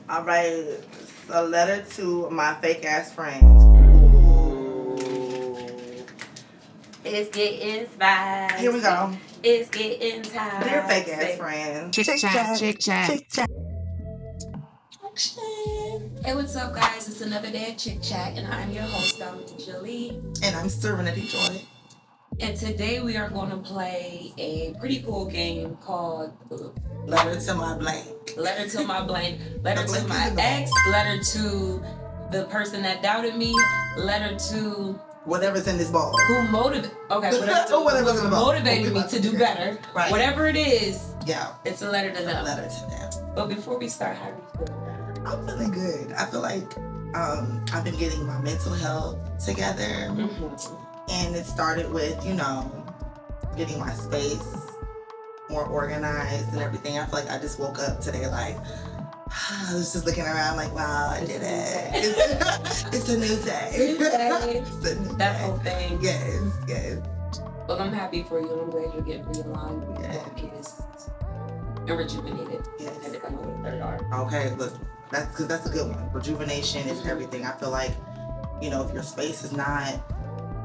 All right. A letter to my fake ass friends. It's getting spicy. Here we go. It's getting tired. Dear fake ass friends. Chick chat. Hey, what's up, guys? It's another day of Chick Chat, and I'm your host, Dominique Jolie. And I'm Serenity Joy. And today we are going to play a pretty cool game called Letter to my blank. Letter to my blank, letter The to blank my is in the ex, letter to the person that doubted me, letter to Whatever's in this ball. who motivated Whatever's in the ball. motivated me to do better. Right. Whatever it is, Yeah. it's a letter to A them. letter to them. But before we start, how are you feeling? I'm feeling good. I feel like I've been getting my mental health together. And it started with, getting my space more organized and everything. I feel like I just woke up today like, I was just looking around like, wow, I did it. It's a new day. It's It's a new that day. whole thing. Yes. Well, I'm happy for you. I'm glad you're getting realighed. Yeah. Yes. And rejuvenated. Yes. I had to come up with a third R. Okay, look, that's a good one. Rejuvenation is everything. I feel like, if your space is not,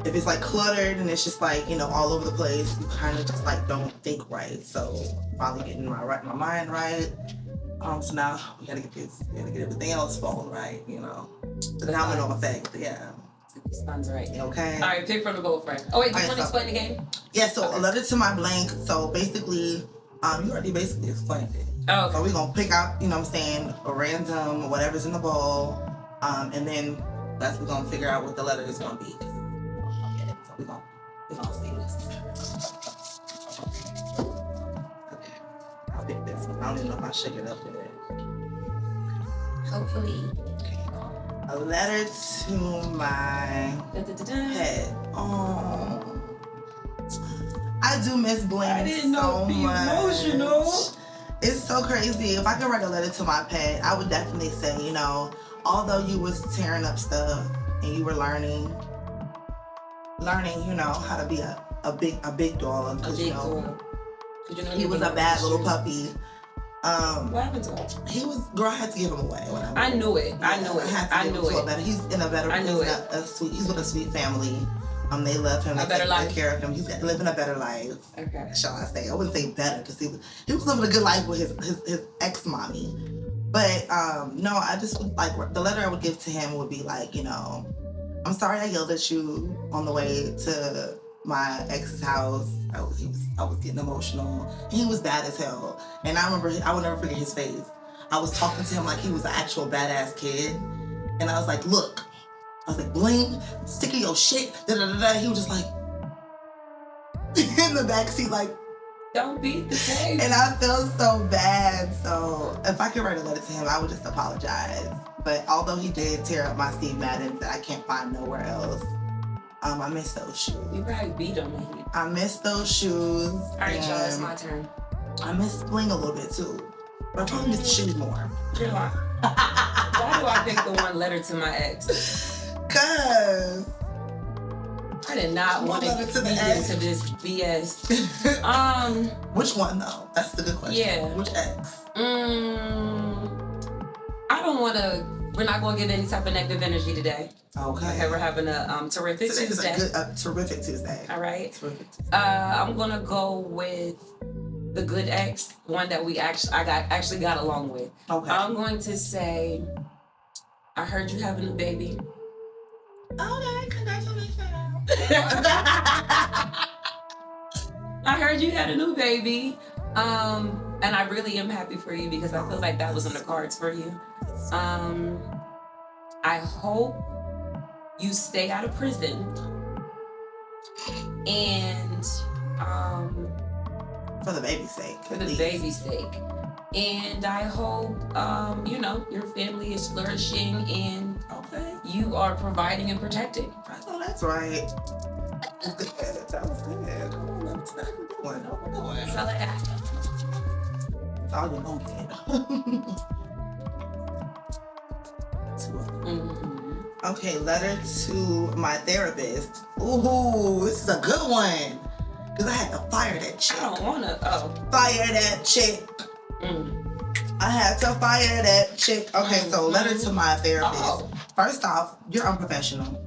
if it's like cluttered and it's just like, all over the place, you kind of just like don't think right. So finally getting my mind right. So now we gotta get everything else falling right, The domino effect, yeah. These funds right. Okay. All right, pick from the bowl, friend. Oh, wait, do you Alright, want to so- explain the game? Yeah, so a letter to my blank. So basically, you already basically explained it. Oh, So we're gonna pick out, a random whatever's in the bowl, and then we're gonna figure out what the letter is gonna be. So we're gonna see this. Okay, I'll pick this one. I don't even know if I shook it up with it. hopefully. A letter to my Da-da-da-da. pet. Oh, I do miss Bling I didn't so know be much. emotional. It's so crazy. If I could write a letter to my pet, I would definitely say, although you was tearing up stuff and you were learning, how to be a big dog. A Because big girl. he was a bad little puppy. What happened to him? Girl, I had to give him away when I knew it. I knew it. had to I give knew him to a it. better. He's in a better. I knew he's it. He's with a sweet family. They love him. A They better take life. good care of him. He's living a better life. Okay. Shall I say? I wouldn't say better because he was living a good life with his ex mommy. But no, I just would like the letter I would give to him would be like, I'm sorry I yelled at you on the way to my ex's house. I was getting emotional. He was bad as hell, and I will never forget his face. I was talking to him like he was an actual badass kid, and I was like, look. I was like, Bling, sick of your shit. Da da da da. He was just like in the backseat, like. Don't beat the cake. And I felt so bad. So if I could write a letter to him, I would just apologize. But although he did tear up my Steve Madden that I can't find nowhere else, I miss those shoes. You probably beat him. Maybe. I miss those shoes. All right, y'all, it's my turn. I miss Bling a little bit too. But I probably miss the shoes more. Why do I pick the one letter to my ex? Cause I did not One want to letter to the get ex. into this BS. Which one though? That's the good question. Yeah. Which ex? I don't want to. We're not going to get any type of negative energy today. Okay. Okay, we're having a terrific Today is Tuesday. a terrific Tuesday. All right. Terrific Tuesday. I'm gonna go with the good ex, one that we actually got along with. Okay. I'm going to say, I heard you having a baby. Okay, congratulations. I heard you had a new baby. And I really am happy for you because I feel like that was in the cards for you. I hope you stay out of prison. And For the baby's sake. for the please. baby's sake. And I hope your family is flourishing and Okay. you are providing and protecting. I know that's right. That was good. That was good. Come on, that's a good one. That's all I ask. That's all you're gonna get. Two of them. Mm-hmm. Okay, letter to my therapist. Ooh, this is a good one. Because I had to fire that chick. I don't want to. Oh. Fire that chick. Mm. I had to fire that chick. Okay, so letter to my therapist. Oh. First off, you're unprofessional.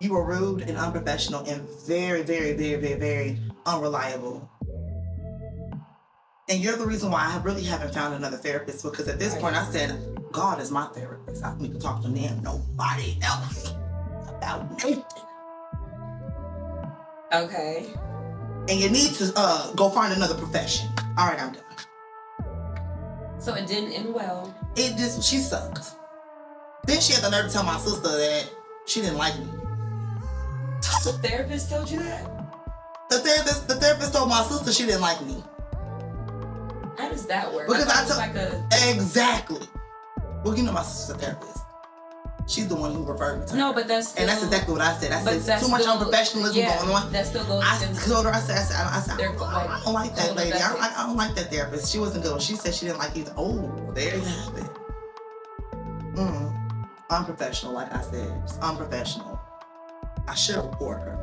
You were rude and unprofessional and very, very, very, very, very unreliable. And you're the reason why I really haven't found another therapist, because at this point I said, God is my therapist. I don't need to talk to nobody else about nothing. Okay. And you need to go find another profession. All right, I'm done. So it didn't end well. She sucked. Then she had the nerve to tell my sister that she didn't like me. The therapist told you that? The therapist told my sister she didn't like me. How does that work? Because I told exactly. Well, you know my sister's a therapist. She's the one who referred me to her. No, but that's still, and that's exactly what I said. I said too much unprofessionalism going on. That still goes. I told her, I said, I I don't like that lady. I don't like that therapist. She wasn't good. She said she didn't like either. Oh, there you have it. Unprofessional, like I said. Just unprofessional. I should report her.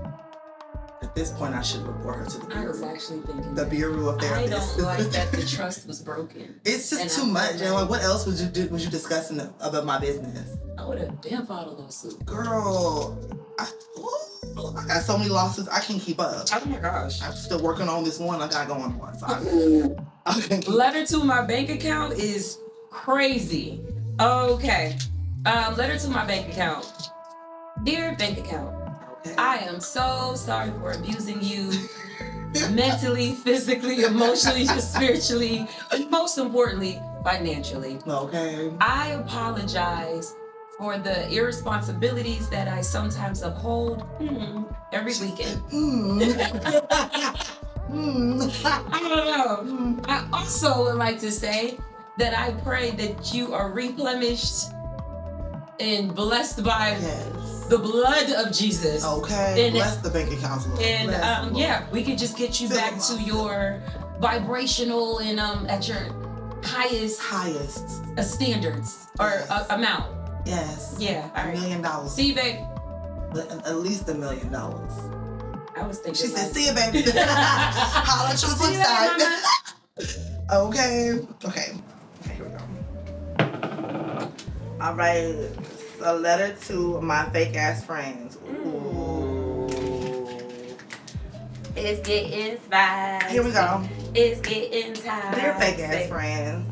At this point, I should report her to the Bureau. I was actually thinking the Bureau of Therapists. I don't like that the trust was broken. It's just too much. And like, what else was you discussing about my business? I would have damn filed a lawsuit. Girl, I got so many lawsuits, I can't keep up. Oh my gosh. I'm still working on this one I got going on. So Letter to my bank account is crazy. Okay. Letter to my bank account. Dear bank account, I am so sorry for abusing you mentally, physically, emotionally, spiritually, and most importantly, financially. Okay. I apologize for the irresponsibilities that I sometimes uphold every weekend. I don't know. I also would like to say that I pray that you are replenished and blessed by the blood of Jesus. Okay. And, bless the bank accounts. And we could just get you back to your vibrational and at your highest standards or amount. Yes. Yeah. $1 million. See you, babe. At least $1 million. I was thinking. She said, "See you, baby." Holla at you flip side. Okay. Here we go. All right. A letter to my fake ass friends. Ooh. It's getting spicy. Here we go. It's getting time. Dear fake ass friends.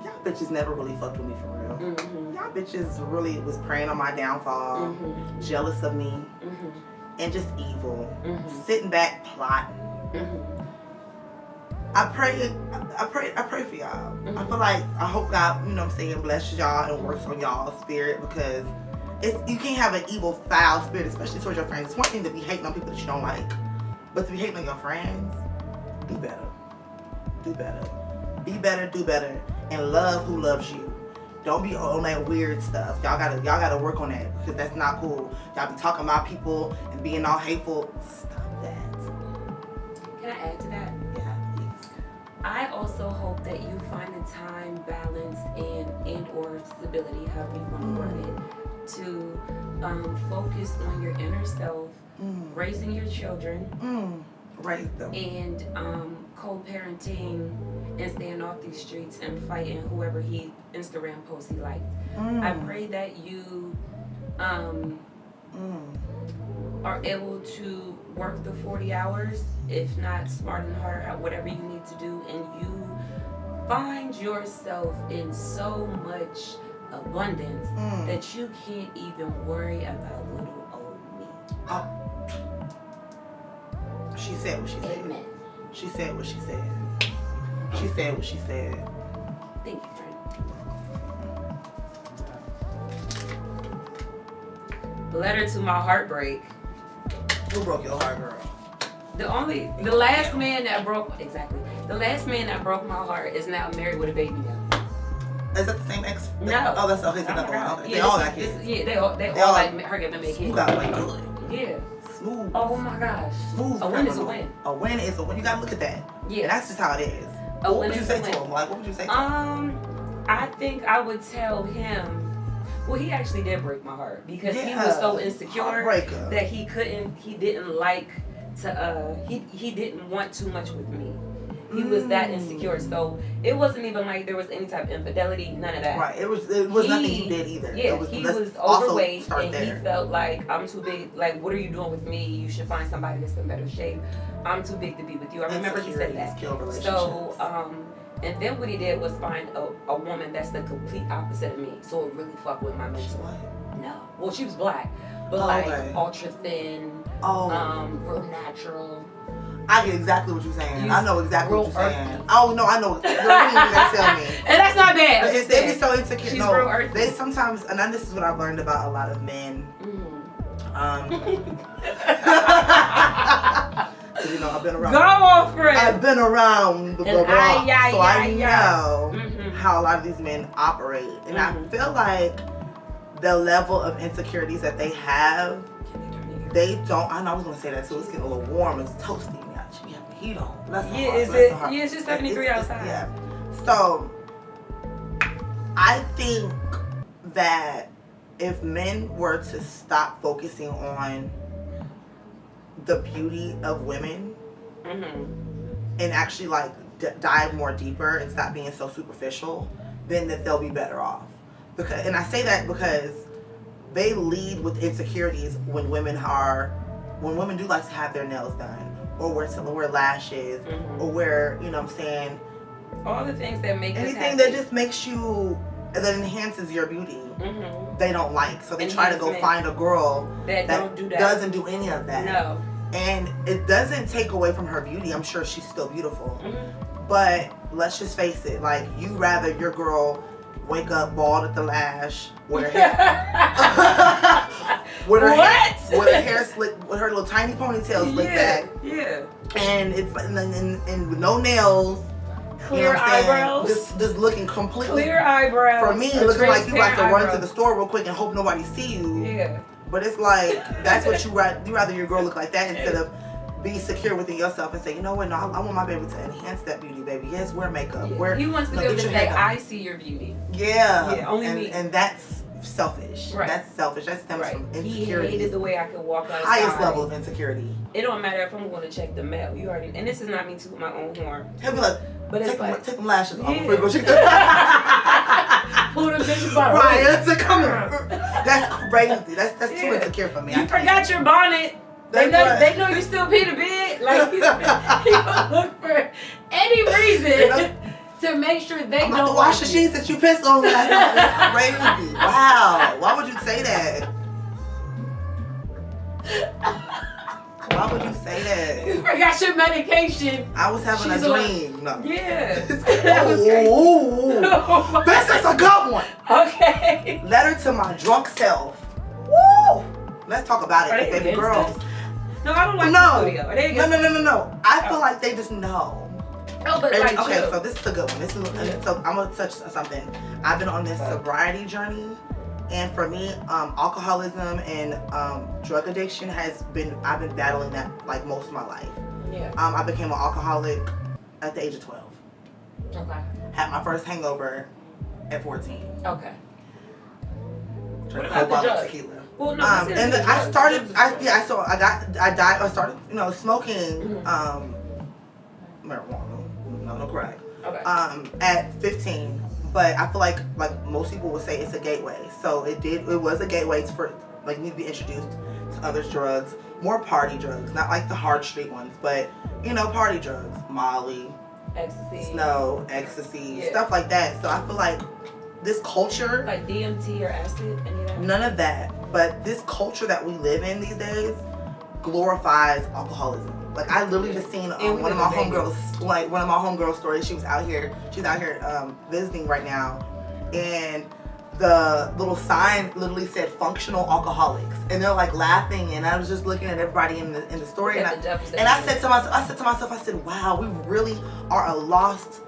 Y'all bitches never really fucked with me for real. Y'all bitches really was preying on my downfall, jealous of me, and just evil. Sitting back plotting. I pray for y'all. I feel like, I hope God, you know what I'm saying, blesses y'all and works on y'all's spirit, because you can't have an evil, foul spirit, especially towards your friends. It's one thing to be hating on people that you don't like, but to be hating on your friends, do better. Do better. Be better, do better, and love who loves you. Don't be on that weird stuff. Y'all gotta work on that, because that's not cool. Y'all be talking about people and being all hateful. Stop that. Can I add to that? I also hope that you find the time, balance, and or stability, however you want to word it, to focus on your inner self, raising your children, raise them, and co-parenting, and staying off these streets and fighting whoever Instagram posts he liked. I pray that you are able to work the 40 hours, if not smart and hard, whatever you need to do, and you find yourself in so much abundance that you can't even worry about little old me. Oh. She said what she said. Amen. She said what she said. She said what she said. Thank you, friend. Letter to my heartbreak. Who broke your heart, girl? The last man that broke my heart is now married with a baby now. Is that the same ex? No. Oh, that's okay. Another one. Okay. They all got kids. Yeah, they all like her getting make kids. You got like good. Yeah. Smooth. Oh my gosh. Smooth. A win is a win. A win is a win. You gotta look at that. Yeah. And that's just how it is. A what win would you is say a to win. him? Like, what would you say to him? I think I would tell him. Well, he actually did break my heart because he was so insecure that he didn't like to, he didn't want too much with me. He was that insecure. So it wasn't even like there was any type of infidelity, none of that. Right. It was nothing he did either. Yeah, he was overweight and he felt like, I'm too big. Like, what are you doing with me? You should find somebody that's in better shape. I'm too big to be with you. I remember he said that. So, and then what he did was find a woman that's the complete opposite of me. So it really fucked with my mental. No. Well, she was black, but ultra thin, real natural. I get exactly what you're saying. I know exactly what you're saying. Earthy. Oh no, I know. You tell me. And that's not bad. They be so insecure. She's real earthy. They sometimes, and this is what I've learned about a lot of men. You know, I've been around. Go on, friend. I've been around the block, so I know Mm-hmm. how a lot of these men operate, and I feel like the level of insecurities that they have, they don't. I know I was gonna say that too. It's getting a little warm. It's toasty. We have the heat on. It's just 73 outside. Yeah. So I think that if men were to stop focusing on the beauty of women and actually like dive more deeper and stop being so superficial, then that they'll be better off. Because, and I say that because they lead with insecurities when women do like to have their nails done, or wear lashes, or wear, you know what I'm saying, all the things that make anything that just makes you, that enhances your beauty, they don't like. So they try to go find a girl that doesn't do any of that. No. And it doesn't take away from her beauty. I'm sure she's still beautiful. But let's just face it, like, you rather your girl wake up bald at the lash, with her hair, with her hair slick, with her little tiny ponytail slicked back, and it's and with no nails, clear eyebrows, just looking completely clear eyebrows. For me, looking like you like to run to the store real quick and hope nobody see you. Yeah. But it's like that's what you rather your girl look like that instead of be secure within yourself and say, you know what, no, I want my baby to enhance that beauty, baby. Yes, wear makeup. He wants to be able to say, I see your beauty. Yeah. Only me. And that's selfish. Right. That's selfish. That stems from insecurity. He hated the way I could walk outside. Highest level of insecurity. It don't matter if I'm going to check the mail. You already, and this is not me to my own horn. He'll be like, but take them lashes off before you go check the pull them bitches by right, that's crazy. That's too insecure for me. You forgot your bonnet. They know you still pee the bed. Like, he gonna look for any reason to make sure they don't wash the sheets that you pissed on. That's crazy. Wow. Why would you say that? Why would you say that? You forgot your medication. I was having a dream. No. Yeah. Ooh. This is a good one. Okay. Letter to my drunk self. Woo. Let's talk about it, baby girls. No, I don't like the studio. Are they No. I feel like they just know. No, but like, okay, so this is a good one. So I'm gonna touch something. I've been on this sobriety journey, and for me, alcoholism and drug addiction I've been battling that like most of my life. Yeah. I became an alcoholic at the age of 12. Okay. Had my first hangover at 14. Okay. What about the drugs? Tequila. Well, no, and I started, you know, smoking marijuana, no crack. Okay. At 15, but I feel like most people would say it's a gateway. So it was a gateway for like me to be introduced to other drugs, more party drugs, not like the hard street ones, but you know, party drugs, Molly, ecstasy, stuff like that. So I feel like this culture, like DMT or acid, any of that? None of that. But this culture that we live in these days glorifies alcoholism. Like I literally just seen one of my homegirls stories. She's out here visiting right now, and the little sign literally said functional alcoholics, and they're like laughing, and I was just looking at everybody in the story, and I said to myself, wow, we really are a lost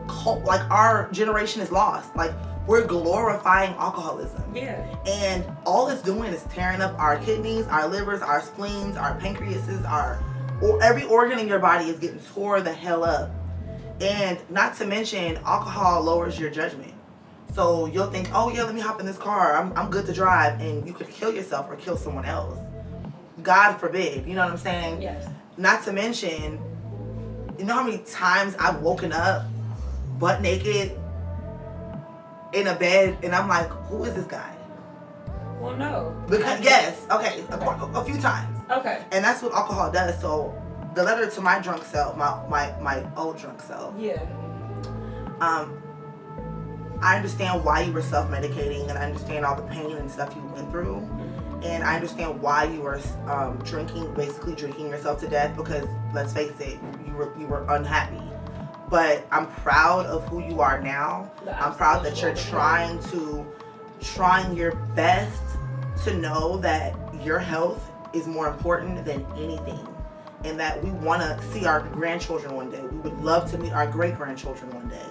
cult. Like our generation is lost. Like we're glorifying alcoholism. Yeah. And all it's doing is tearing up our kidneys, our livers, our spleens, our pancreases, every organ in your body is getting tore the hell up. And not to mention, alcohol lowers your judgment. So you'll think, oh yeah, let me hop in this car. I'm good to drive, and you could kill yourself or kill someone else. God forbid. You know what I'm saying? Yes. Not to mention, You know how many times I've woken up butt naked in a bed and I'm like, who is this guy? Well, no. Because yes, okay, a few times. Okay. And that's what alcohol does. So the letter to my drunk self, my old drunk self. Yeah. I understand why you were self-medicating, and I understand all the pain and stuff you went through, and I understand why you were basically drinking yourself to death. Because let's face it, you were unhappy. But I'm proud of who you are now. I'm proud that you're trying your best to know that your health is more important than anything, and that we want to see our grandchildren one day. We would love to meet our great-grandchildren one day.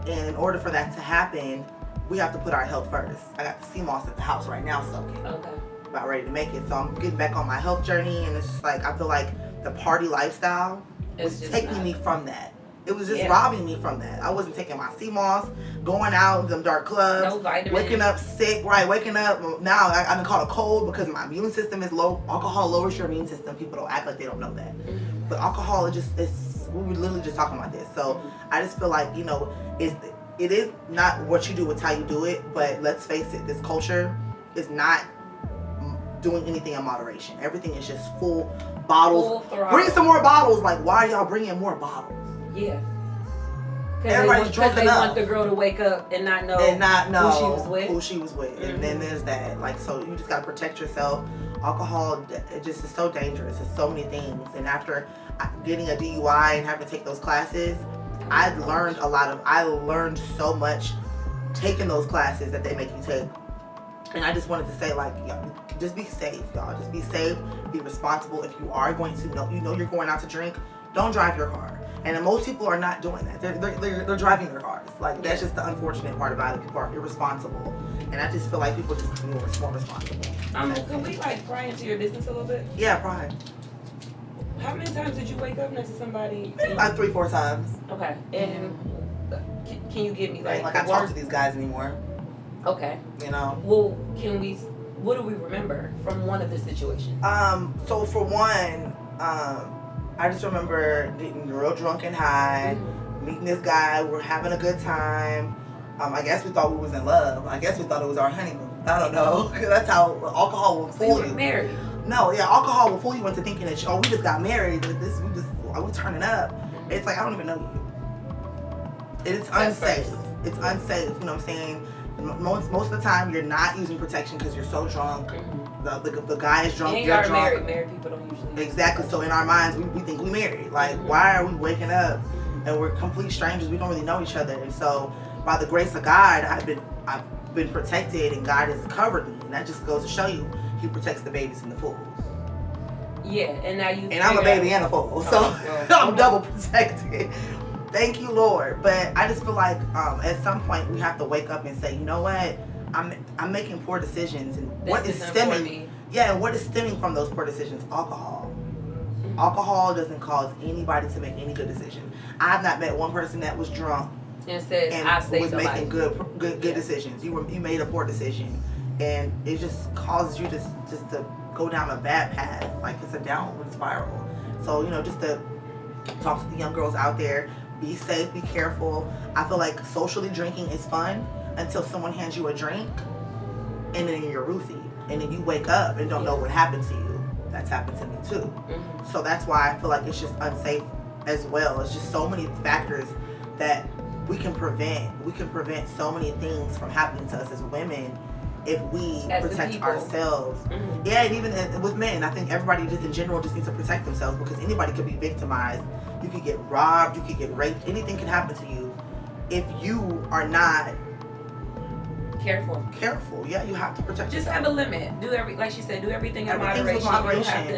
And in order for that to happen, we have to put our health first. I got the sea moss at the house right now soaking. Okay. About ready to make it. So I'm getting back on my health journey, and it's just like, I feel like the party lifestyle was taking me from that. It was just robbing me from that. I wasn't taking my sea moss, going out in them dark clubs, waking up sick, waking up. Now I've been caught a cold because my immune system is low. Alcohol lowers your immune system. People don't act like they don't know that. Mm-hmm. But alcohol, we were literally just talking about this. So I just feel like, it is not what you do, it's how you do it. But let's face it, this culture is not doing anything in moderation. Everything is just full bottles. Bring some more bottles. Like, why are y'all bringing more bottles? Yeah. Everybody's drunk enough. They want the girl to wake up and not know who she was with. Mm-hmm. And then there's that. Like, so you just gotta protect yourself. Alcohol, it just is so dangerous. It's so many things. And after getting a DUI and having to take those classes, I learned so much taking those classes that they make you take. And I just wanted to say, like, just be safe, y'all. Just be safe, be responsible. If you are going to you're going out to drink, don't drive your car. And most people are not doing that. They're driving their cars. Like, that's just the unfortunate part about it. People are irresponsible. And I just feel like people just be more responsible. Can we pry into your business a little bit? Yeah, pry. How many times did you wake up next to somebody? Maybe like 3-4 times. Okay. And can you give me like I talk to these guys anymore. Okay. Well, what do we remember from one of the situations? So for one, I just remember getting real drunk and high, meeting this guy, we're having a good time. I guess we thought we was in love. I guess we thought it was our honeymoon. I don't know. That's how alcohol will fool you. You were married. No, yeah, alcohol will fool you into thinking that, we just got married, but we turning up. It's like, I don't even know you. It's unsafe. It's unsafe, you know what I'm saying? Most of the time, you're not using protection because you're so drunk. The guy is drunk, you're drunk. Married people don't usually. Exactly. So in our minds, we think we married. Like, why are we waking up and we're complete strangers? We don't really know each other. And so, by the grace of God, I've been protected, and God has covered me. And that just goes to show you, He protects the babies and the fools. Yeah, and now you. And I'm a baby and a fool, so I'm double protected. Thank you, Lord. But I just feel like at some point we have to wake up and say, you know what? I'm making poor decisions, and what is stemming from those poor decisions? Alcohol. Alcohol doesn't cause anybody to make any good decision. I have not met one person that was drunk and said was making good decisions. You made a poor decision, and it just causes you just to go down a bad path. Like, it's a downward spiral. So just to talk to the young girls out there, be safe, be careful. I feel like socially drinking is fun until someone hands you a drink, and then you're roofied, and then you wake up and don't know what happened to you. That's happened to me too. So that's why I feel like it's just unsafe as well. It's just so many factors that we can prevent. We can prevent so many things from happening to us as women if we protect ourselves. Yeah, and even with men, I think everybody just in general just needs to protect themselves, because anybody could be victimized. You could get robbed, you could get raped, anything can happen to you if you are not careful. Yeah, you have to protect yourself. Have a limit. Like she said, do everything in moderation.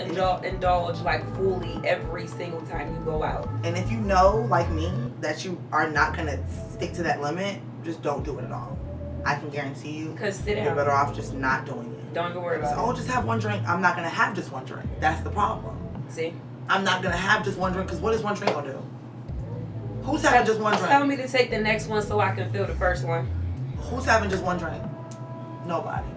You don't have to indulge like fully every single time you go out. And if you know, like me, that you are not going to stick to that limit, just don't do it at all. I can guarantee you, because you're better off just not doing it. Don't worry about it. Just have one drink. I'm not going to have just one drink. That's the problem. See? I'm not going to have just one drink, because what is one drink going to do? Who's having just one drink? Tell me to take the next one so I can feel the first one. Who's having just one drink? Nobody.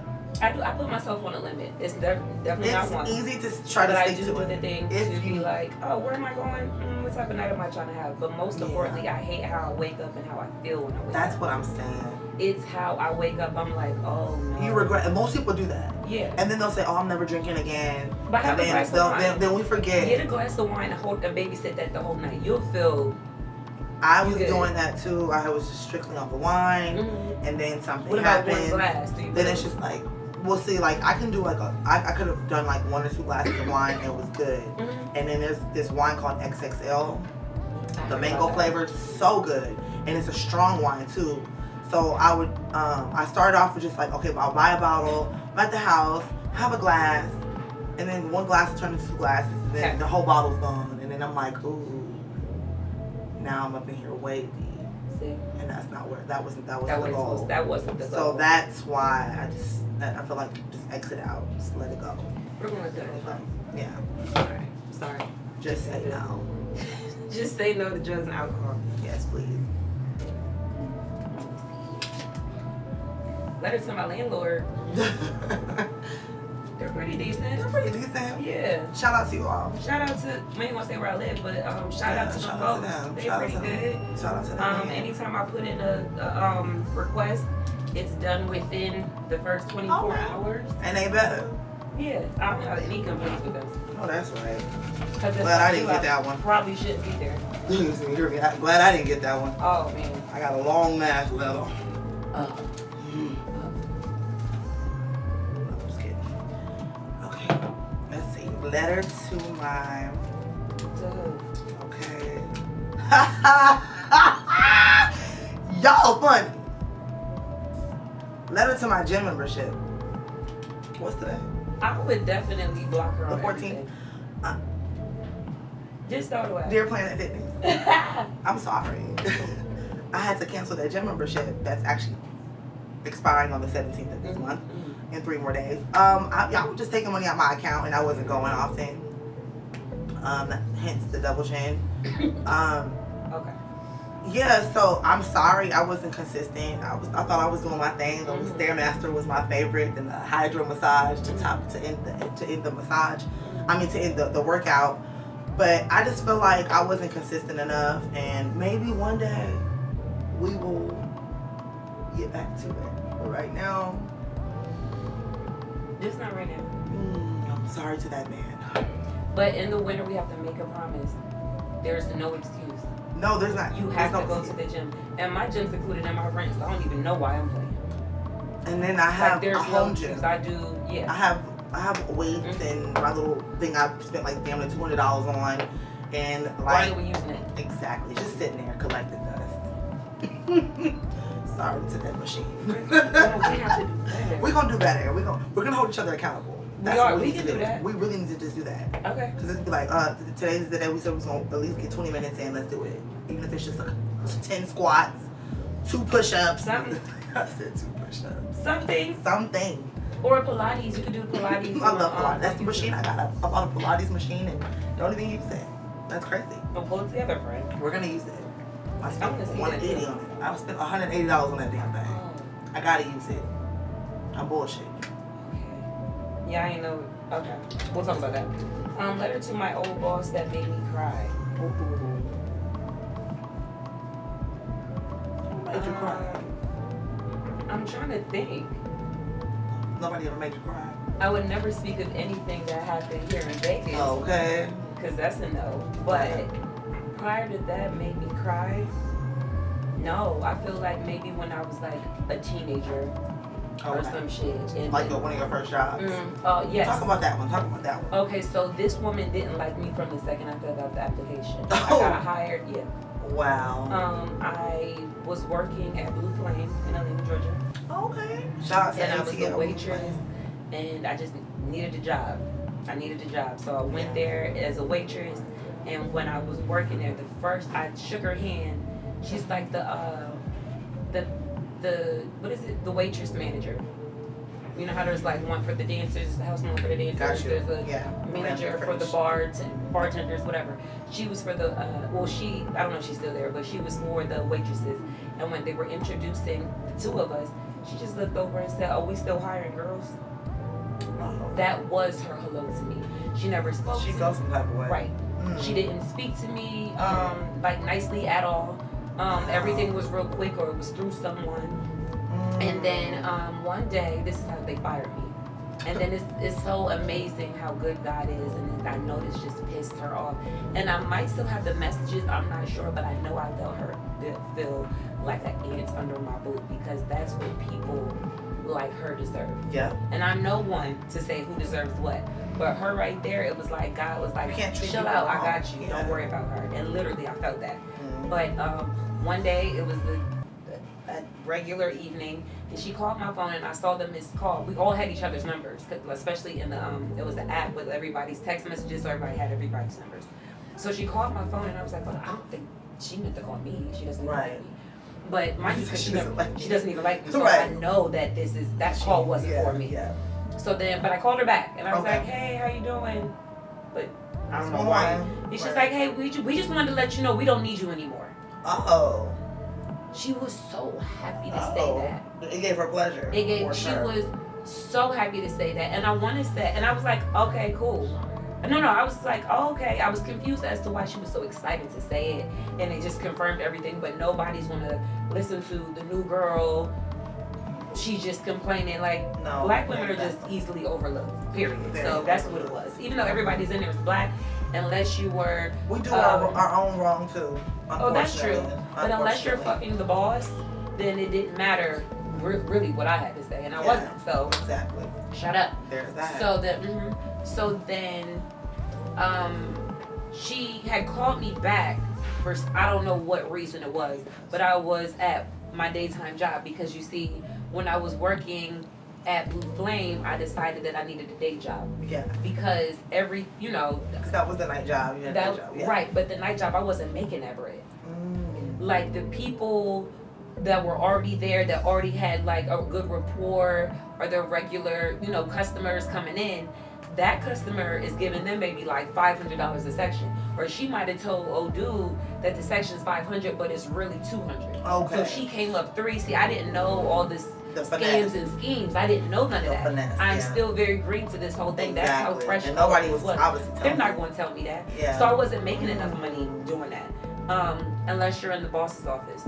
I put myself on a limit. It's definitely not one. It's easy to try to stick to it. But I do the thing to be like, oh, where am I going? what type of night am I trying to have? But most importantly, I hate how I wake up and how I feel when I wake up. That's what I'm saying. It's how I wake up. I'm like, oh no. You regret, and most people do that. Yeah. And then they'll say, oh, I'm never drinking again. But have and a glass of wine. Then we forget. Get a glass of wine and babysit that the whole night. You'll feel. I was doing that too. I was just strictly on the wine, and then something What about happened. one glass? Then it's just like, we'll see. Like I can do like I could have done like 1 or 2 glasses of wine and it was good. And then there's this wine called XXL, the mango flavored, so good, and it's a strong wine too. So I would I started off with just like, okay, I'll buy a bottle, I'm at the house, have a glass, and then 1 glass will turn into 2 glasses, and then the whole bottle's gone, and then I'm like, ooh. Now I'm up in here wavy, and that's not where that wasn't the goal. That wasn't the goal. So that's why I feel like just exit out, just let it go. We're gonna do it. Yeah. All right. Sorry. Just say no. Just say no to drugs and alcohol. Yes, please. Letter to my landlord. They're pretty decent. They're pretty decent. Yeah. Shout out to you all. Shout out to, I ain't gonna say where I live, but shout out to the folks. They're pretty good. Shout out to them. Anytime I put in a request, it's done within the first 24 hours. And they better. Yeah, I don't have any complaints with them. Oh, that's right. Glad I didn't get that one. Probably shouldn't be there. You hear me? I'm glad I didn't get that one. Oh man. I got a long math letter. I'm just kidding. Okay. Let's see. Letter to my. Okay. Y'all funny. Letter to my gym membership. What's today? I would definitely block her on The 14th. Just throw it away. Dear Planet Fitness. I'm sorry. I had to cancel that gym membership that's actually expiring on the 17th of this month in 3 more days. I was just taking money out my account and I wasn't going often. Hence the double chin. Okay. Yeah, so I'm sorry I wasn't consistent. I thought I was doing my thing. The Stairmaster was my favorite, and the Hydro massage to end the massage. I mean to end the workout. But I just feel like I wasn't consistent enough, and maybe one day we will get back to it. But right now, just not right now. I'm sorry to that man. But in the winter we have to make a promise. There's no excuse. No, there's not. You have to go to the gym. And my gym's included in my rent, so I don't even know why I'm playing. And then I have there's a home no gym. excuse. I do, yeah. I have weights and my little thing I spent like damn near $200 on. And like, why are we using it? Exactly. Just sitting there collecting dust. Sorry to that machine. We're gonna do better. We're gonna hold each other accountable. We can do that. We really need to just do that. Okay. Because it'd be like, today's the day we said we was gonna at least get 20 minutes in. Let's do it. Even if it's just like 10 squats, 2 push-ups. Something. I said 2 push-ups. Something. Or Pilates. You could do Pilates. I love Pilates. That's the machine I got. I bought a Pilates machine and don't even use it. That's crazy. We'll pull it together, friend. We're gonna use it. I spent I'm gonna see $180 on it. I spent $180 on that damn thing. I gotta use it. I'm bullshit. Yeah, I ain't know. Okay, we'll talk about that. Letter to my old boss that made me cry. Who made you cry? I'm trying to think. Nobody ever made you cry. I would never speak of anything that happened here in Vegas. Okay. Because that's a no. But prior to that made me cry. No, I feel like maybe when I was like a teenager. Or some shit. And like one of your first jobs? Yes. Talk about that one. Okay, so this woman didn't like me from the second I filled out the application. Oh. I got hired, yeah. Wow. I was working at Blue Flame in Atlanta, Georgia. Okay. Shout out to And I was a waitress, and I just needed a job. So I went there as a waitress, and when I was working there, I shook her hand. She's like the what is it? The waitress manager. You know how there's like one for the dancers, the house one for the dancers. Gotcha. There's a manager for the bartenders, whatever. She was for the I don't know if she's still there, but she was for the waitresses. And when they were introducing the 2 of us, she just looked over and said, "Oh, we still hiring girls?" That was her hello to me. She never spoke. She felt some type of way. Right. She didn't speak to me like nicely at all. Everything was real quick, or it was through someone. And then one day, this is how they fired me. And then it's so amazing how good God is, and I know this just pissed her off. And I might still have the messages, I'm not sure, but I know I feel like an ant under my boot, because that's what people like her deserve. Yeah. And I'm no one to say who deserves what, but her right there, it was like God was like, chill out, I got you. Don't worry about her. And literally, I felt that. But one day, it was a regular evening, and she called my phone, and I saw the missed call. We all had each other's numbers, especially in the it was the app with everybody's text messages, so everybody had everybody's numbers. So she called my phone, and I was like, well, I don't think she meant to call me. She doesn't like me. But mind you, she doesn't even like me, so I know that that call wasn't for me. Yeah. So then, but I called her back, and I was like, hey, how you doing? But I don't know why. And she's like, hey, we just wanted to let you know we don't need you anymore. Oh. She was so happy to say that. It gave her pleasure. She was so happy to say that. And I wanted that. And I was like, okay, cool. No, I was like, oh, okay. I was confused as to why she was so excited to say it. And it just confirmed everything. But nobody's going to listen to the new girl. She's just complaining. Like, black women are just easily overlooked, period. So that's what it was. Even though everybody's in there is black, unless you were... We do our own wrong, too. Oh, that's true. But unless you're fucking the boss, then it didn't matter really what I had to say, and I wasn't. So exactly. Shut up. There's that. So then, she had called me back for I don't know what reason it was, but I was at my daytime job, because you see, when I was working at Blue Flame, I decided that I needed a day job. Yeah. Because because that was the night job. You had a day job. Yeah. Right, but the night job, I wasn't making that bread. Like, the people that were already there, that already had like a good rapport, or their regular, customers coming in, that customer is giving them maybe like $500 a section. Or she might have told old dude that the section's $500, but it's really $200. Okay. So she came up 3. See, I didn't know all this scams and schemes. I didn't know none of that. Finesse, I'm still very green to this whole thing. Exactly. That's how fresh. And nobody was obviously telling They're not going to tell me that. Yeah. So I wasn't making enough money doing that. Unless you're in the boss's office.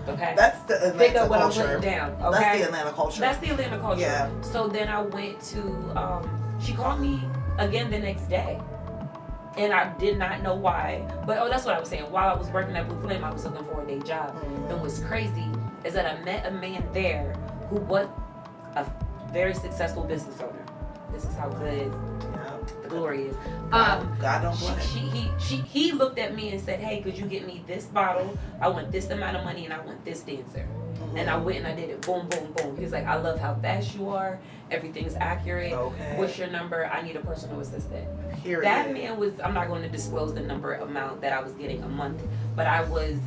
Okay. That's the Atlanta Pick up what culture. I'm putting down. Okay. That's the Atlanta culture. That's the Atlanta culture. Yeah. So then I went to. She called me again the next day, and I did not know why. But that's what I was saying. While I was working at Blue Flame, I was looking for a day job. And what's crazy is that I met a man there who was a very successful business owner. This is how good the glory is. God don't blame. He looked at me and said, hey, could you get me this bottle? I want this amount of money, and I want this dancer. And I went and I did it. Boom, boom, boom. He was like, I love how fast you are. Everything's accurate. Okay. What's your number? I need a personal assistant. Period. That man was, I'm not going to disclose the amount that I was getting a month, but I was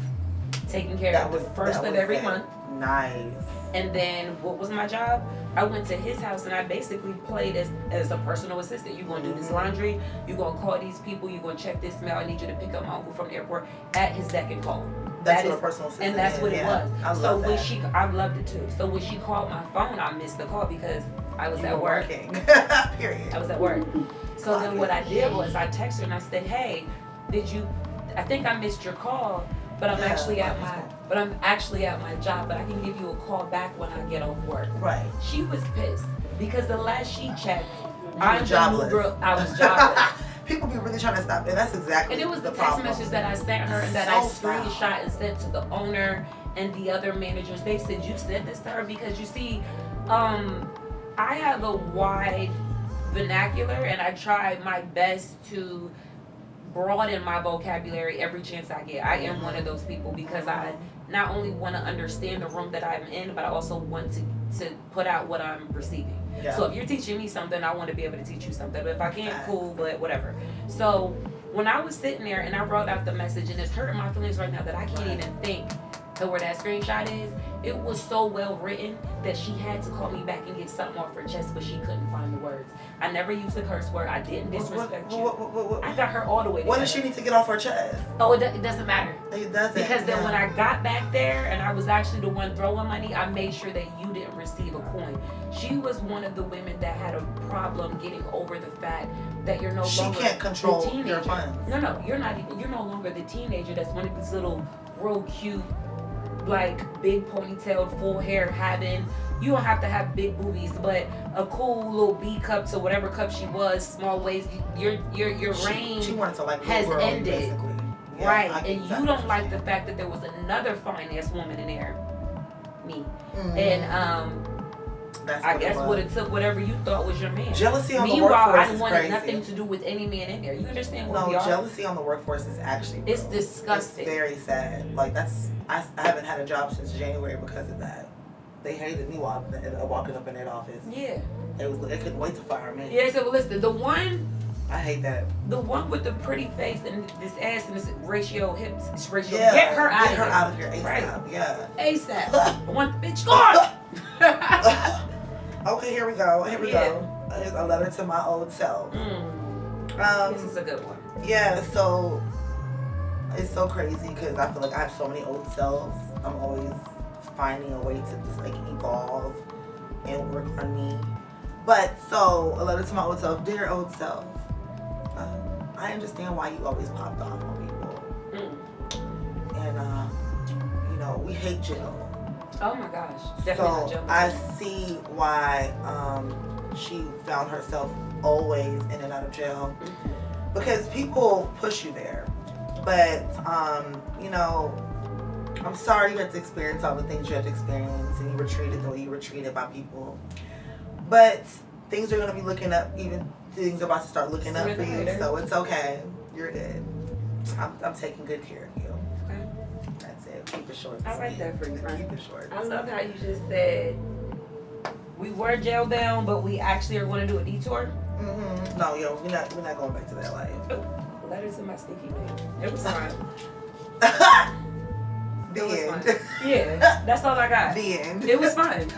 taking care of the first of every month. Nice. And then what was my job? I went to his house and I basically played as a personal assistant. You're going to do this laundry. You're going to call these people. You're going to check this mail. I need you to pick up my uncle from the airport at his beck and call. That's what a personal assistant and that's is. what it was. I love that. I loved it too. So when she called my phone, I missed the call because I was at work. Period. I was at work. So then what I did was I texted her and I said, hey, I think I missed your call, but I'm actually at my job, but I can give you a call back when I get off work. Right. She was pissed because the last she checked, I was jobless. People be really trying to stop, and that's exactly. And it was the text problem. message that I sent her and that I screenshot and sent to the owner and the other managers. They said, you said this to her because you see, I have a wide vernacular and I try my best to broaden my vocabulary every chance I get. I am one of those people because I not only want to understand the room that I'm in, but I also want to put out what I'm receiving. Yeah. So if you're teaching me something, I want to be able to teach you something. But if I can't, cool, but whatever. So when I was sitting there and I wrote out the message, and it's hurting my feelings right now that I can't even think to where that screenshot is, it was so well written that she had to call me back and get something off her chest, but she couldn't find the words. I never used a curse word. I didn't disrespect you. I got her all the way together. What does she need to get off her chest? Oh, it doesn't matter. It doesn't. Because then when I got back there and I was actually the one throwing money, I made sure that you didn't receive a coin. She was one of the women that had a problem getting over the fact that you're no longer She can't control the teenager. your funds. No, you're no longer the teenager that's one of these little real cute, like big ponytailed, full hair having. You don't have to have big boobies, but a cool little B cup to whatever cup she was, small waist. Your reign she wanted to like has girl, ended. Basically. Yeah, Right, and you don't like the fact that there was another fine-ass woman in there, me, and I guess what it took, whatever you thought was your man. Jealousy on Meanwhile, the workforce I is wanted crazy. nothing to do with any man in there. You understand what we No, are? jealousy on the workforce is actually real. It's disgusting. It's very sad. Like I haven't had a job since January because of that. They hated me walking up in that office. Yeah. They couldn't wait to fire me. Yeah. So well, listen, I hate that. the one with the pretty face and this ass and this hips ratio. Yeah, Get her out Get her out of here ASAP. Right. Yeah. ASAP. I want the bitch gone. Okay, here we go. Here we go. Here's a letter to my old self. This is a good one. Yeah, so it's so crazy because I feel like I have so many old selves. I'm always finding a way to just like evolve and work on me. But so a letter to my old self. Dear old self, I understand why you always popped off on people. And you know, we hate jail. Oh my gosh. Definitely So not I jumping. see why she found herself always in and out of jail. Because people push you there. But you know, I'm sorry you had to experience all the things you had to experience and you were treated the way you were treated by people. But things are gonna be looking up, even things are about to start looking up for you. So it's okay. You're good. I'm taking good care of you. Okay. That's it. Keep it short. I like that for you. Keep it short. I love how you just said we were jail bound, but we actually are going to do a detour. Mm-hmm. No, yo, we're not going back to that life. Oh, letter to my sneaky man. It was fine. The end. Fine. Yeah, that's all I got. The end. It was fun.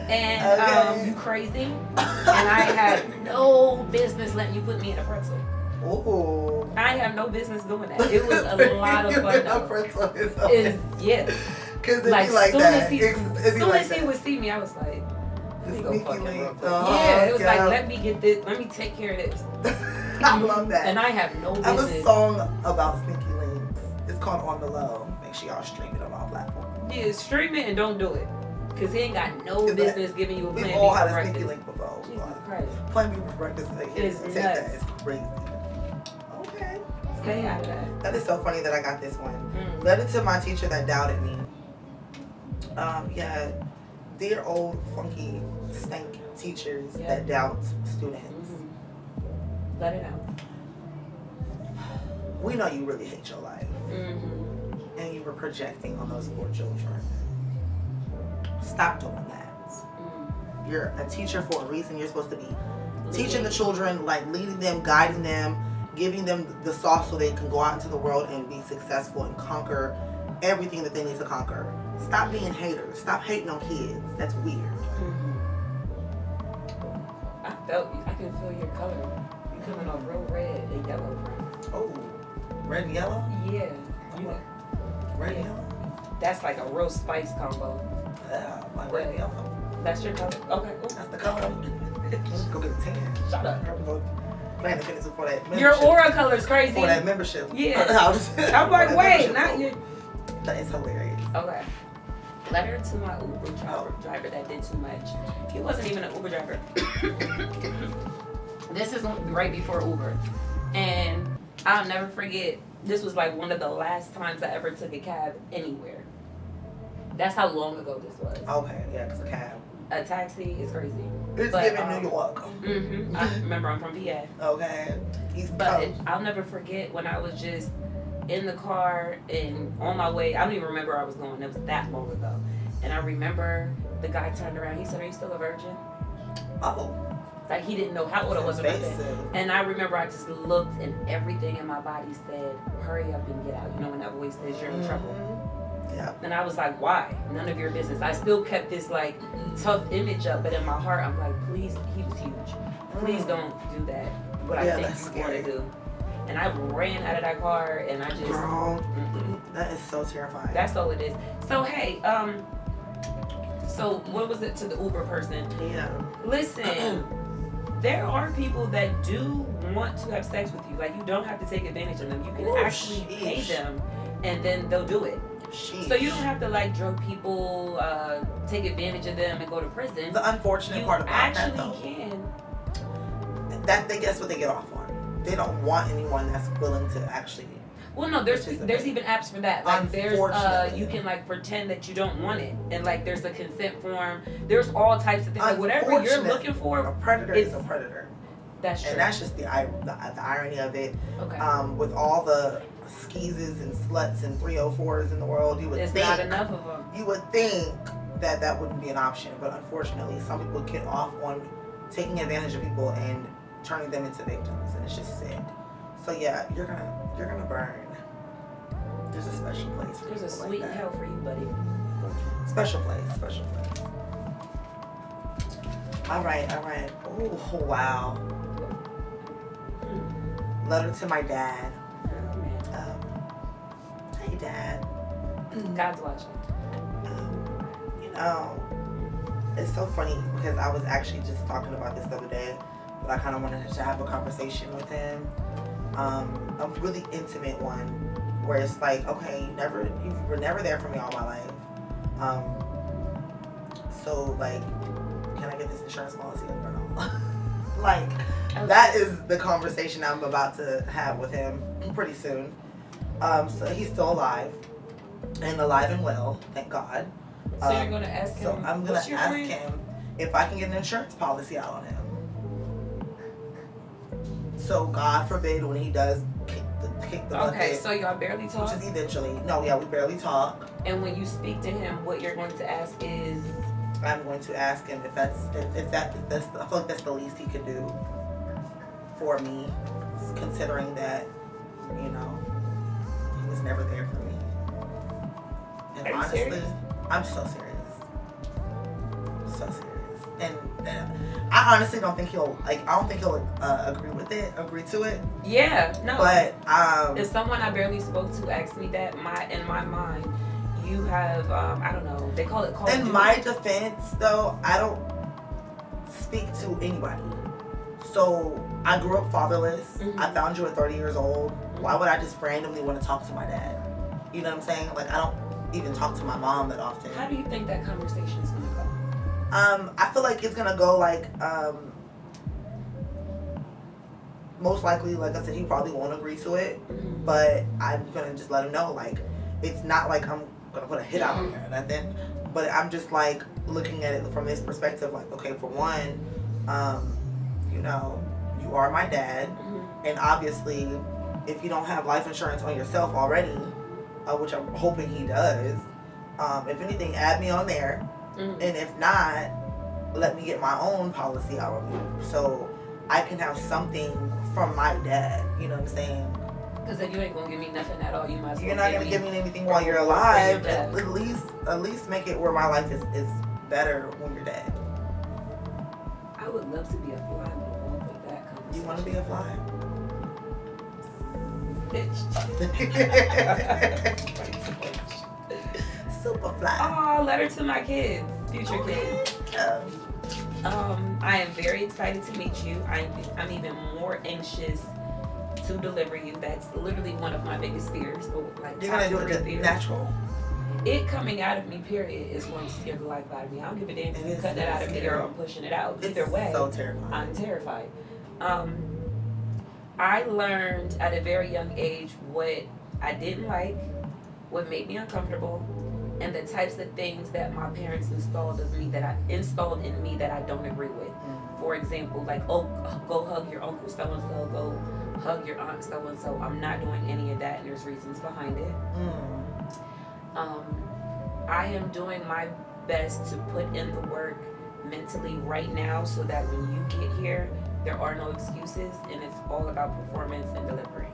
And Okay. you crazy. And I had no business letting you put me in a pretzel. Ooh. I have no business doing that. It was a lot of fun though. Yeah. Because Like, like soon that. as he, It'd be soon like as he that. would see me, I was like, let me go Sneaky fucking link. real quick. Oh, Yeah, it was God. like, let me get this, let me take care of this. I love that. And I have no I have a business. song about sneaky links. It's called On the Low. Make sure y'all stream it on all platforms. Yeah, stream it and don't do it. Because he ain't got no Is that- business giving you a We've plan all B had for a sneaky breakfast. link before. Jesus Christ. Plan B for breakfast. It's Take nuts. that. It's crazy. Okay. Stay out of that. That is so funny that I got this one. Mm. Letter to my teacher that doubted me. Yeah, dear old funky stank teachers Yeah. that doubt students. Mm-hmm. Let it out. We know you really hate your life, Mm-hmm. and you were projecting on those poor children. Stop doing that. Mm. You're a teacher for a reason. You're supposed to be teaching the children, like leading them, guiding them, giving them the sauce so they can go out into the world and be successful and conquer everything that they need to conquer. Stop being haters. Stop hating on kids. That's weird. Mm-hmm. I felt you. I can feel your color. You coming off real red and yellow. Oh, red and yellow? Yeah. You, Red and Yeah. yellow? that's like a real spice combo. Yeah, like red and yellow. That's your color. Okay, cool. That's the color. Let's go get a tan. Shut up. I'm gonna go plan the fitness for that membership. Your aura color is crazy. For that membership. Yeah. I'm I'm like, wait, not you. That is hilarious. Okay. Letter to my Uber driver that did too much. He wasn't even an Uber driver. This is right before Uber. And I'll never forget, this was like one of the last times I ever took a cab anywhere. That's how long ago this was. Okay, yeah, because a cab. A taxi is crazy. It's But, giving New York. Mm-hmm. I remember I'm from PA. Okay. East But Coast. I'll never forget when I was just in the car and on my way. I don't even remember where I was going. It was that long ago. And I remember the guy turned around. He said, "Are you still a virgin?" Oh. Like he didn't know how old I was or nothing. Invasive. And I remember I just looked and everything in my body said, "Hurry up and get out." You know when that voice says you're in trouble. Yeah. And I was like, why? None of your business. I still kept this like tough image up, but in my heart, I'm like, please, he was huge. Please don't do that. What I think you want to do. And I ran out of that car, and I just. Girl, that is so terrifying. That's all it is. So hey, so what was it to the Uber person? Yeah. Listen, there are people that do want to have sex with you. Like, you don't have to take advantage of them. You can actually pay them, and then they'll do it. So you don't have to like drug people, take advantage of them, and go to prison. The unfortunate part about that, though, can. That they guess what they get off on. They don't want anyone that's willing to actually. Well, no, there's even apps for that. Like, there's you can like pretend that you don't want it, and like there's a consent form. There's all types of things. Like, whatever you're looking for, a predator is a predator. That's true. And that's just the irony of it. Okay. With all the skeezes and sluts and 304s in the world, you would There's think not enough of them. You would think that wouldn't be an option, but unfortunately, some people get off on taking advantage of people and turning them into victims, and it's just sick. So yeah, you're gonna burn. There's a special place for There's a people sweet like that. hell for you, buddy. Special place. All right. Oh wow. Letter to my dad. Oh, man. Hey Dad. God's watching. You know, it's so funny because I was actually just talking about this the other day, but I kind of wanted to have a conversation with him. A really intimate one where it's like, okay, you were never there for me all my life. So like, can I get this insurance policy or no? Like, that is the conversation I'm about to have with him pretty soon. So he's still alive and well, thank God. So you're gonna ask him. So I'm gonna ask him if I can get an insurance policy out on him. So God forbid when he does kick the bucket. Okay, so y'all barely talk. Which is eventually. No, yeah, we barely talk. And when you speak to him, what you're going to ask is. I'm going to ask him if that's I feel like that's the least he could do for me, considering that, you know, he was never there for me. And Are you honestly, serious? I'm so serious. So serious. And I honestly don't think he'll agree to it. Yeah, no. But if someone I barely spoke to asked me that, in my mind, you have I don't know, they call it in my defense though, I don't speak to anybody. So I grew up fatherless. Mm-hmm. I found you at 30 years old. Why would I just randomly want to talk to my dad? You know what I'm saying? Like, I don't even talk to my mom that often. How do you think that conversation is gonna go? I feel like it's gonna go like, most likely, like I said, he probably won't agree to it. Mm-hmm. But I'm gonna just let him know, like, it's not like I'm gonna put a hit out on her or nothing. But I'm just like looking at it from this perspective, like, okay, for one, you know, you are my dad, and obviously, if you don't have life insurance on yourself already, which I'm hoping he does, if anything, add me on there. And if not, let me get my own policy out of you so I can have something from my dad. You know what I'm saying? Because if you ain't gonna give me nothing at all, you might as well. You're not gonna give me anything while you're alive. At least make it where my life is better when you're dead. I would love to be a fly on the wall with that conversation. You want to be a fly? Super fly. Oh, letter to my kids, future kids. I am very excited to meet you. I'm even more anxious to deliver you. That's literally one of my biggest fears. Like, you're gonna do it natural. It coming out of me, period, is going to scare the life out of me. I don't give a damn if you cut that out of me or I'm pushing it out. Either way, so terrifying. I'm terrified. I learned at a very young age what I didn't like, what made me uncomfortable, and the types of things that my parents installed in me that I don't agree with. For example, like, oh, go hug your uncle so and so, go hug your aunt so and so. I'm not doing any of that, and there's reasons behind it. I am doing my best to put in the work mentally right now so that when you get here, there are no excuses, and it's all about performance and delivery.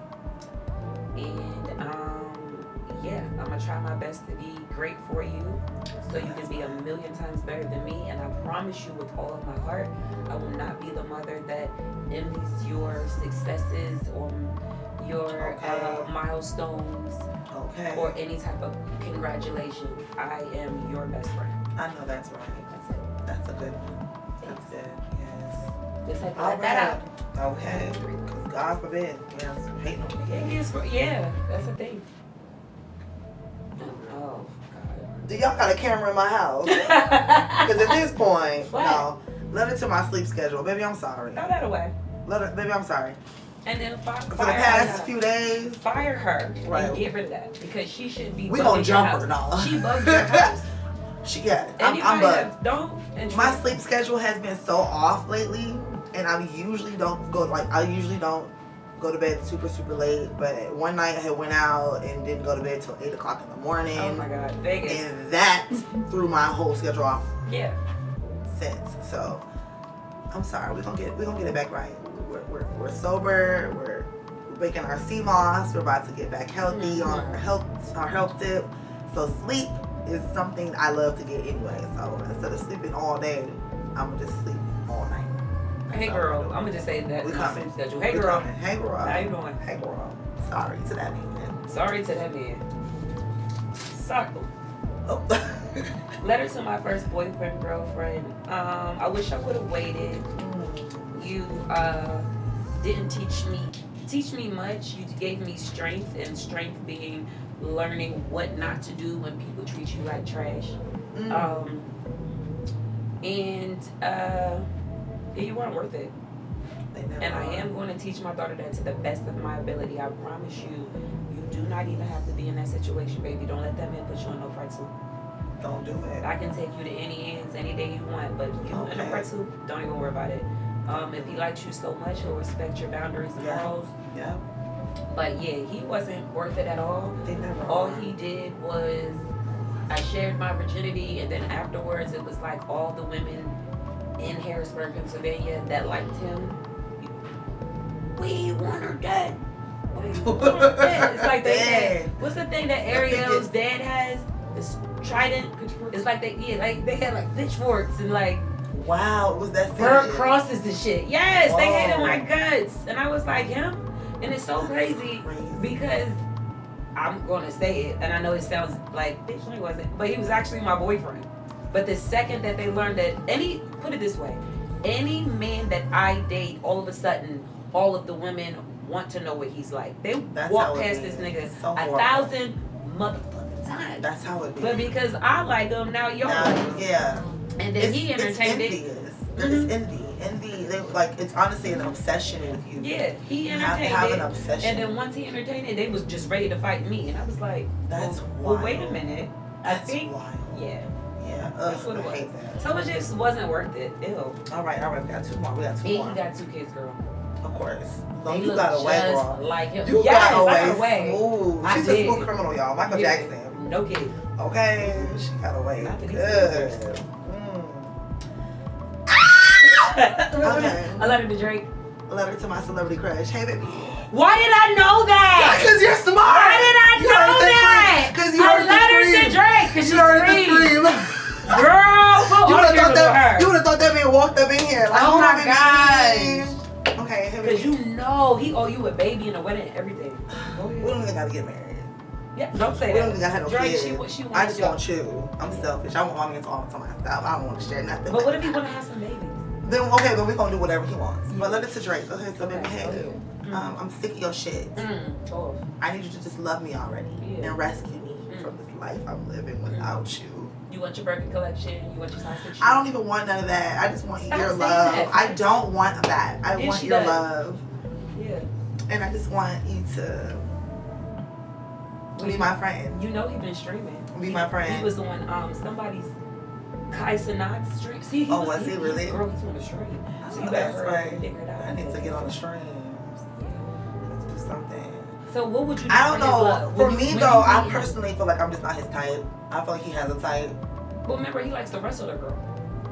And yeah, I'm gonna try my best to be great for you, so you can be a million times better than me. And I promise you, with all of my heart, I will not be the mother that envies your successes or your milestones or any type of congratulations. I am your best friend. I know that's right. That's it. That's a good one. That's good. Yes. Just have to All let that out. Okay. Because God forbid, yes, hating on me. It is yeah, that's the thing. Oh God. Do y'all got a camera in my house? Because at this point, What? no. Letter to my sleep schedule. Baby, I'm sorry. Throw that away. Baby, I'm sorry. And then fire For the past few days, fire her Right. and get rid of that, because she should be. we gonna bugging jump your her, house. no. She bugged your house. I'm Anybody bugged. that don't. And My sleep schedule has been so off lately, and I usually don't go to bed super late. But one night I had went out and didn't go to bed till 8 o'clock in the morning. Oh my God, Vegas. And that threw my whole schedule off Yeah. since. So I'm sorry. We're gonna get it back right. We're sober. We're making our sea moss. We're about to get back healthy on our health tip. So sleep is something I love to get anyway. So instead of sleeping all day, I'm gonna just sleep all night. Hey girl, I'm gonna just say that. We My coming. sleep schedule. Hey We girl. coming. Hey girl. How you doing? Hey girl. Sorry to that man. Sorry to that man. Sorry. Oh. Letter to my first boyfriend, girlfriend. I wish I would have waited. You didn't teach me much. You gave me strength, and strength being learning what not to do when people treat you like trash. You weren't worth it. And I am going to teach my daughter that to the best of my ability. I promise you, you do not even have to be in that situation, baby. Don't let that man put you in no pretzel. Don't do it. I can take you to any ends any day you want, but you in a pretzel, don't even worry about it. If he likes you so much, he'll respect your boundaries and morals. Yeah. But yeah, he wasn't worth it at all. They never All are. he did was, I shared my virginity, and then afterwards it was like all the women in Harrisburg, Pennsylvania that liked him. We want her dead. We want her dead. It's like they had, what's the thing that Ariel's dad has? This trident. It's like they had like pitchforks and like Wow, was that burnt serious? crosses and shit. Yes, they hated Whoa. my guts, and I was like him, and it's so crazy because I'm gonna say it, and I know it sounds like bitch, no, he wasn't, but he was actually my boyfriend. But the second that they learned that put it this way, any man that I date, all of a sudden, all of the women want to know what he's like. They walk past this nigga so 1,000 motherfucking times. That's how it be. But because I like him, now y'all like him. Yeah. And then he entertained it. It's envy. Envy. It's honestly an obsession with you. Yeah, he You have to entertained have it. an obsession. And then once he entertained it, they was just ready to fight me. And I was like, That's well, wild. wait a minute. That's I think, wild. yeah. Yeah. That's what it I was. hate that. So it just wasn't worth it. Ew. All right. We got two more. And he got 2 kids, girl. Of course. No, They you look got away, just girl. like him. You Yes, got I got away away. smooth. I She's did. a smooth criminal, y'all. Michael Yeah. Jackson. No kids. Okay, she got away Not that he's good. serious. Okay. I love her to Drake. Letter to my celebrity crush. Hey, baby. Why did I know that? Because you're smart. Why did I know that? Because you I heard love her the to scream. Drake because You she heard the screamed. scream. Girl, You would have thought her. that. You would have thought that man walked up in here. Like, Oh hold my on, baby. gosh. Okay, hey, Because baby. you know he owe you a baby and a wedding and everything. We don't even gotta get married. Yeah, don't say We don't that. even gotta have no Drake, kids. she I wants just you. want you. I'm selfish. I want my man to all to myself. I don't want to share nothing. But what if he want to have some babies? Then okay, then we gonna do whatever he wants. But let it to Drake. Go ahead, so baby, Okay, hey, go ahead. I'm sick of your shit. Oh. I need you to just love me already Yeah. and rescue me from this life I'm living without you. You want your Birkin collection? You want your sausage? I don't even want none of that. I just want Stop your saying love. that. I don't want that. I Yes, want she your does. love, Yeah. and I just want you to be my friend. You know he been streaming. Be my friend. He was on somebody's Kai Cenat stream. See, he Was he really? Girl, he's on the stream. So you Oh, better that's hurry up and right. figure it out. I need to get on the streams. I need to do something. So what would you do I don't for his know. love? For Would you- me would though, you I meet him? personally feel like I'm just not his type. I feel like he has a type. But remember, he likes to wrestle the girl.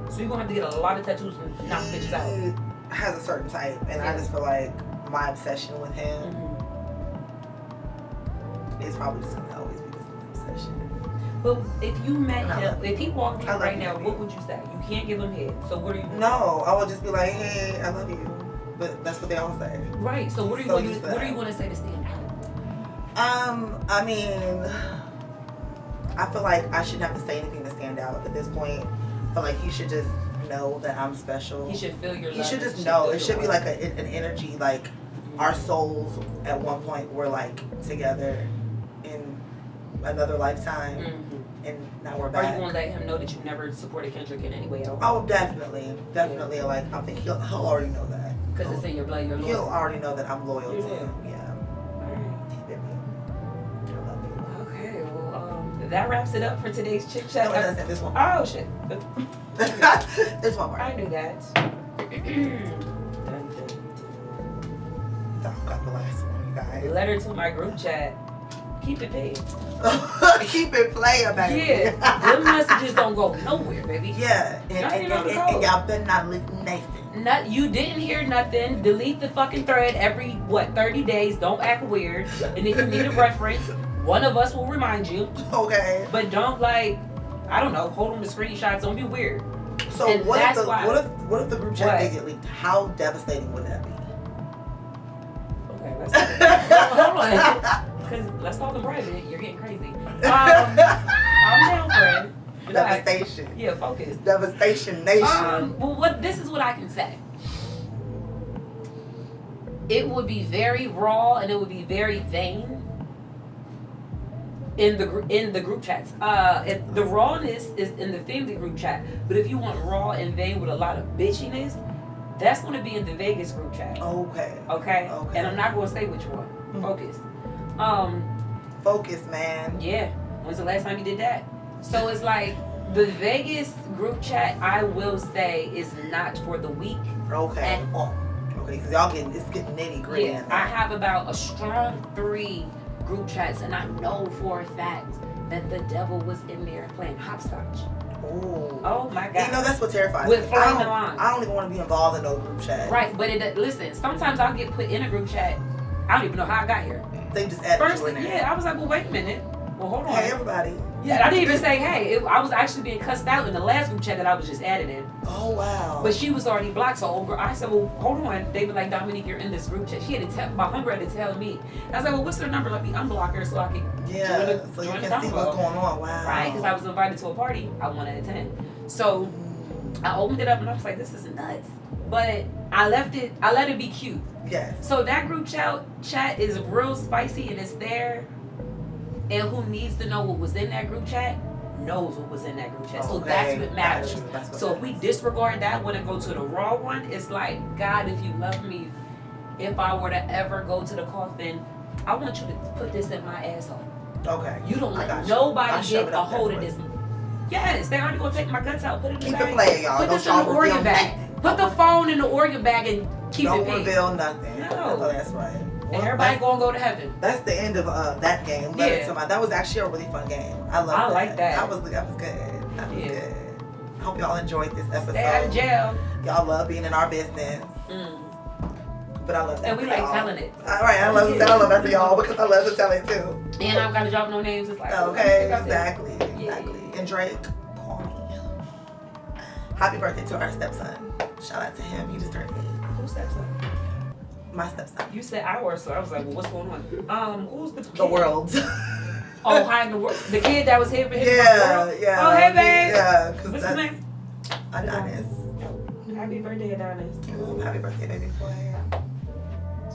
So you're gonna have to get a lot of tattoos and knock bitches out. He has a certain type, and I just feel like my obsession with him Mhm. is probably just gonna always be the question. But if you met No. him, if he walked in I love right you, now, baby. what would you say? You can't give him head. So what are you? No, I would just be like, hey, I love you. But that's what they all say. Right. So what are you? So Gonna, used to what are that. you going to say to stand out? I mean, I feel like I shouldn't have to say anything to stand out at this point. I feel like he should just know that I'm special. He should feel your love. He should just He know. feel It your should be love. like an energy, like our souls at one point were like together in another lifetime, Mhm. and now we're Are back. you going to let him know that you never supported Kendrick in any way at all? Oh, definitely. Like I think he'll already know that. Because it's in your blood. You're He'll loyal. already know that I'm loyal You're to loyal. him. Yeah. Baby. I love you. Okay. Well, that wraps it up for today's chit chat. No, it doesn't. This one. Oh shit. This one part. I knew that. Dun, dun, I got the last one, you dun. guys. Letter to my group chat. Keep it paid. Keep it playing, baby. Yeah. Them messages don't go nowhere, baby. Yeah. Y'all And ain't on the y'all code. better not leak nothing. You didn't hear nothing. Delete the fucking thread every 30 days. Don't act weird. And if you need a reference, one of us will remind you. Okay. But don't I don't know, hold on to screenshots. Don't be weird. So And what if that's the why- what if the group chat What? did get leaked? How devastating would that be? Okay, let's hold on. Because let's talk in private. You're getting crazy. Calm down, friend. Relax. Devastation. Yeah, focus. Devastation nation. Well, this is what I can say. It would be very raw and it would be very vain in the group chats. If the rawness is in the family group chat, but if you want raw and vain with a lot of bitchiness, that's going to be in the Vegas group chat. Okay. Okay. Okay. And I'm not going to say which one. Mhm. Focus. Focus, man. Yeah. When's the last time you did that? So it's like the Vegas group chat, I will say, is not for the weak Okay. at all. Okay, because y'all it's getting nitty gritty. Yeah, I have about a strong 3 group chats, and I know for a fact that the devil was in there playing hopscotch. Ooh. Oh my You God. know that's what terrifies With me. flying the line. I don't even want to be involved in no group chat. Right, but listen, sometimes I'll get put in a group chat. I don't even know how I got here. They just added First, you in there. yeah, I was like, well, wait a minute. Well, hold on. Hey everybody. Yeah, I didn't even say hey. I was actually being cussed out in the last group chat that I was just added in. Oh wow. But she was already blocked, so I said, well, hold on. They were like, Dominique, you're in this group chat. She had to tell, my homegirl had to tell me. I was like, well, what's her number? Let me unblock her so I can yeah, join so you the can see convo. what's going on. Wow. Right, because I was invited to a party I wanted to attend. So I opened it up and I was like, this is nuts. But I let it be cute. Yes. So that group chat is real spicy and it's there. And who needs to know what was in that group chat knows what was in that group chat. So Okay, that's what got matters. you. That's what So if we matters. disregard that one and go to the raw one, it's like, God, if you love me, if I were to ever go to the coffin, I want you to put this in my asshole. Okay. You don't I let got you. nobody I shove get it a up there hold for of you. this. Yes, they already gonna take my guts out, put it in the Keep bag. it playing, y'all. Put Don't this in the y'all organ reveal bag. nothing. Put the phone in the organ bag and keep Don't it big. reveal nothing. No. Oh, that's right. And Well, everybody that's, gonna go to heaven. that's the end of that game. Let it Yeah. to my- that was actually a really fun game. I love I that. like that. That was good. That was Yeah. good. I hope y'all enjoyed this episode. Stay out of jail. Y'all love being in our business. Mm. But I love that. And we for like y'all. telling it. All right, I love that for y'all because I love to tell it too. And I've got to drop no names. It's like, Okay, oh, exactly. Yeah. And Drake, call me. Happy birthday to our stepson. Shout out to him. He just turned 8. Who's that son? My stepson. You said ours, so I was like, well, what's going on? Who's the kid? The world. Oh, hi in the world. The kid that was here for him. Yeah, yeah. Oh, hey, babe. Yeah, because What's his that's name? Adonis. Happy birthday, Adonis. Happy birthday, baby boy.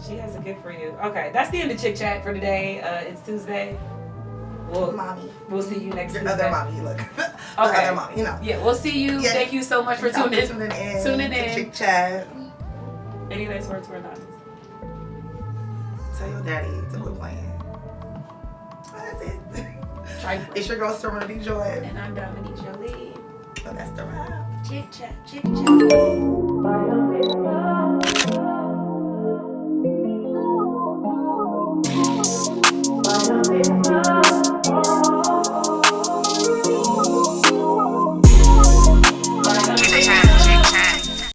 She has a gift for you. Okay, that's the end of Chick Chat for today. It's Tuesday. Mommy. We'll see you next Your Tuesday. other mommy, look. The Okay. other mommy, you know. Yeah, we'll see you. Yes. Thank you so much for Y'all tuning in. Tuning in. Chick Chat. Any last words for Adonis? Tell your daddy to quit playing. That's it. Try It's your girl, Serena D. Joy. And I'm Dominique Jolie. And that's the wrap. Chick Chat, Chick Chat.